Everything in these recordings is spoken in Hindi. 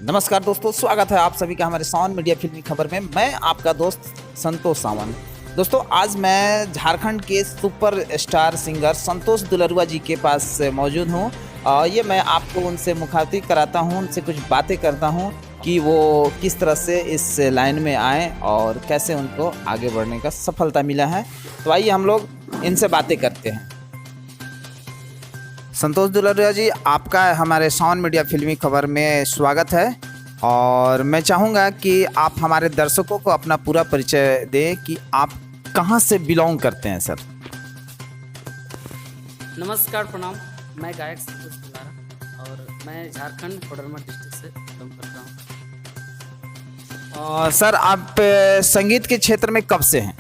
नमस्कार दोस्तों, स्वागत है आप सभी का हमारे सावन मीडिया फिल्मी खबर में। मैं आपका दोस्त संतोष सावंत। दोस्तों, आज मैं झारखंड के सुपर स्टार सिंगर संतोष दुलरुआ जी के पास मौजूद हूँ। ये मैं आपको उनसे मुखातिब कराता हूँ, उनसे कुछ बातें करता हूँ कि वो किस तरह से इस लाइन में आए और कैसे उनको आगे बढ़ने का सफलता मिला है। तो आइए हम लोग इनसे बातें करते हैं। संतोष दुलरुआ जी, आपका हमारे सावन मीडिया फिल्मी खबर में स्वागत है और मैं चाहूँगा कि आप हमारे दर्शकों को अपना पूरा परिचय दें कि आप कहाँ से बिलोंग करते हैं सर। नमस्कार, प्रणाम। मैं गायक संतोष दुलारा और मैं झारखंड कोडरमा डिस्ट्रिक्ट से बिलोंग करता हूँ। सर, आप संगीत के क्षेत्र में कब से हैं?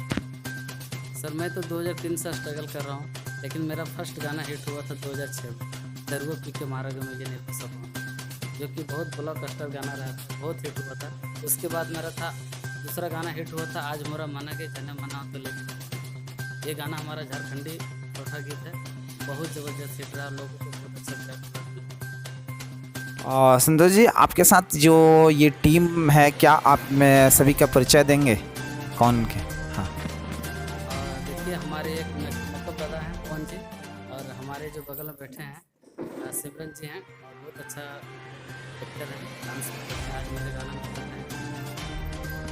सर, मैं तो 2003 से स्ट्रगल कर रहा हूँ, लेकिन मेरा फर्स्ट गाना हिट हुआ था 2006 में, दरुआ पी के मारा गया मुझे नहीं पसंद, जो कि बहुत ब्लॉकबस्टर गाना रहा था, बहुत हिट हुआ था। उसके बाद मेरा था दूसरा गाना हिट हुआ था आज मोरा मना के जने मना तो लेके। ये गाना हमारा झारखंडी चौथा गीत है, बहुत ज़बरदस्त हिट रहा, लोगों को बहुत अच्छा लगा। संतोष जी, आपके साथ जो ये टीम है, क्या आप में सभी का परिचय देंगे? कौन के? हाँ, देखिए, हमारे एक मतलब दादा हैं पवन जी, और हमारे जो बगल में बैठे हैं सिमरन जी हैं, और बहुत अच्छा एक्टर है, डांस करते हैं, आज मेरे गाना में गाते हैं।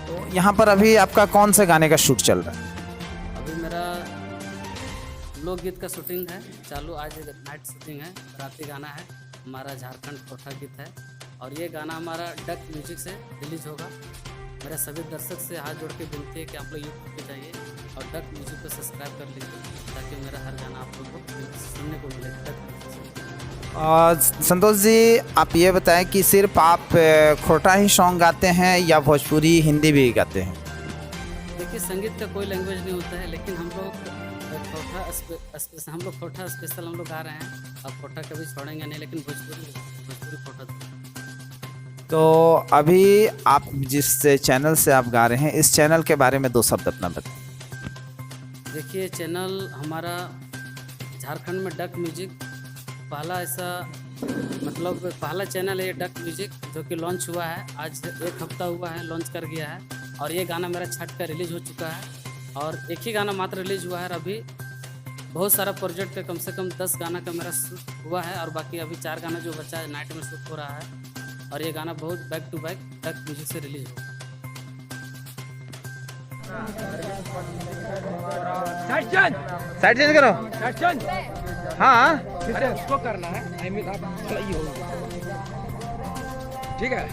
तो यहाँ पर अभी आपका कौन से गाने का शूट चल रहा है? अभी मेरा लोकगीत का शूटिंग है चालू, आज नाइट शूटिंग है, राती गाना है हमारा, झारखंड कोठा गीत है, और ये गाना हमारा डक म्यूजिक से रिलीज होगा। मेरे सभी दर्शक से हाथ जोड़ के विनती है कि आप लोग यूट्यूब पे जाइए और डक म्यूजिक को सब्सक्राइब कर लीजिए, ताकि मेरा हर गाना आप लोग को सुनने को मिले डक म्यूजिक से। संतोष जी, आप ये बताएं कि सिर्फ आप खोटा ही सॉन्ग गाते हैं या भोजपुरी हिंदी भी गाते हैं? देखिए, संगीत का कोई लैंग्वेज नहीं होता है, लेकिन हम लोग खोटा स्पेशल हम लोग गा रहे हैं। अब खोटा कभी छोड़ेंगे नहीं, लेकिन भोजपुरी खोटा। तो अभी आप जिस चैनल से आप गा रहे हैं, इस चैनल के बारे में दो शब्द अपना बताएं। देखिए, चैनल हमारा झारखंड में डक म्यूजिक पहला ऐसा मतलब पहला चैनल है ये डक म्यूजिक, जो कि लॉन्च हुआ है, आज 1 हफ्ता हुआ है लॉन्च कर गया है। और ये गाना मेरा छठ का रिलीज हो चुका है, और एक ही गाना मात्र रिलीज हुआ है। अभी बहुत सारा प्रोजेक्ट है, कम से कम 10 गाना का मेरा शूट हुआ है, और बाकी अभी 4 गाना जो बचा है नाइट में शूट हो रहा है, और ये गाना बहुत back to back duck music से रिलीज होगा। साइड चेंज करो। हाँ, उसको करना है, आप चलाइए होगा, ठीक है।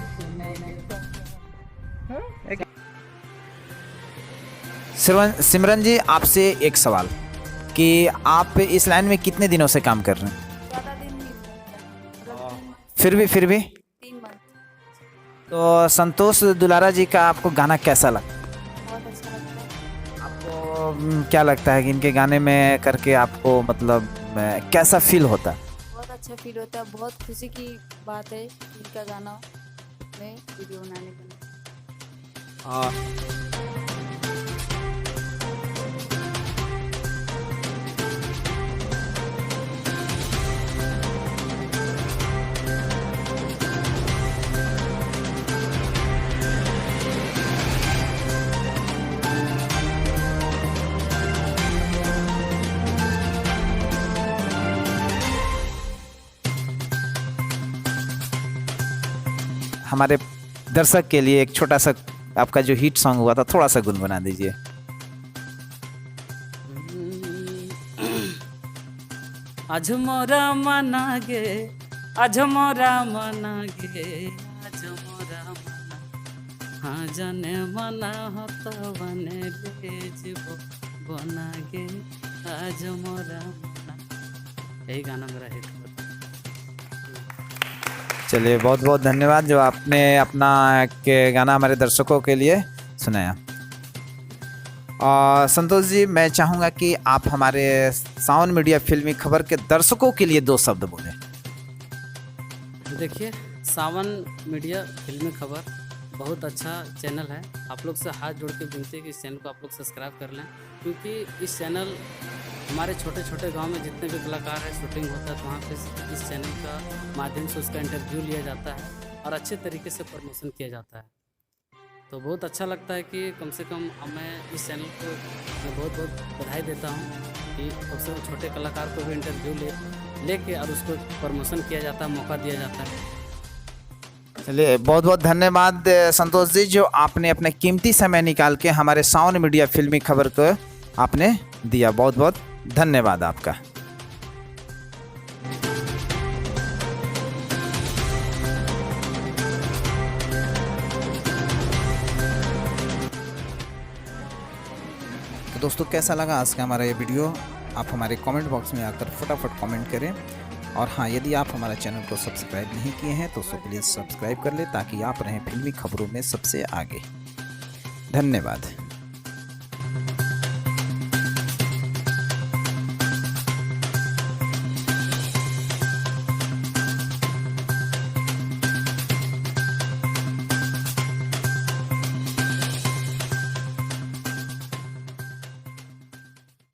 सिमरन जी, आपसे एक सवाल कि आप इस लाइन में कितने दिनों से काम कर रहे हैं? ज़्यादा दिन नहीं हुए, फिर भी 3 मंथ। तो संतोष दुलारा जी का आपको गाना कैसा लगा? बहुत अच्छा लगता है। आपको क्या लगता है कि इनके गाने में करके आपको मतलब कैसा फील होता है? बहुत अच्छा फील होता है, बहुत खुशी की बात है इनका गाना में वीडियो बनाने का। हमारे दर्शक के लिए एक छोटा सा आपका जो हिट सॉन्ग हुआ था, थोड़ा सा गुनगुना दीजिए। आज मोरा मना गे, आज मोरा मना गे, आज मोरा मना, हाँ जाने मना हो तो बने ले जीवो बना गे, आज मोरा मना। यही गाना मेरा हिट हुआ था। चलिए, बहुत बहुत धन्यवाद जो आपने अपना के गाना हमारे दर्शकों के लिए सुनाया। और संतोष जी, मैं चाहूँगा कि आप हमारे सावन मीडिया फिल्मी खबर के दर्शकों के लिए 2 शब्द बोलें। देखिए, सावन मीडिया फिल्मी खबर बहुत अच्छा चैनल है। आप लोग से हाथ जोड़ के विनती है कि इस चैनल को आप लोग सब्सक्राइब कर लें, क्योंकि इस चैनल हमारे छोटे छोटे गांव में जितने भी कलाकार हैं शूटिंग होता है तो वहाँ पे इस चैनल का माध्यम से उसका इंटरव्यू लिया जाता है और अच्छे तरीके से प्रमोशन किया जाता है। तो बहुत अच्छा लगता है कि कम से कम मैं इस चैनल को मैं बहुत बहुत बधाई देता हूँ कि कम से कम छोटे कलाकार को भी इंटरव्यू लेके और उसको प्रमोशन किया जाता है, मौका दिया जाता है। चलिए, बहुत बहुत धन्यवाद संतोष जी जो आपने अपने कीमती समय निकाल के हमारे सावन मीडिया फिल्मी खबर को आपने दिया। बहुत बहुत धन्यवाद आपका। तो दोस्तों, कैसा लगा आज का हमारा ये वीडियो? आप हमारे कमेंट बॉक्स में आकर फटाफट कमेंट करें। और हाँ, यदि आप हमारे चैनल को सब्सक्राइब नहीं किए हैं तो प्लीज़ सब्सक्राइब कर लें ताकि आप रहें फिल्मी खबरों में सबसे आगे। धन्यवाद।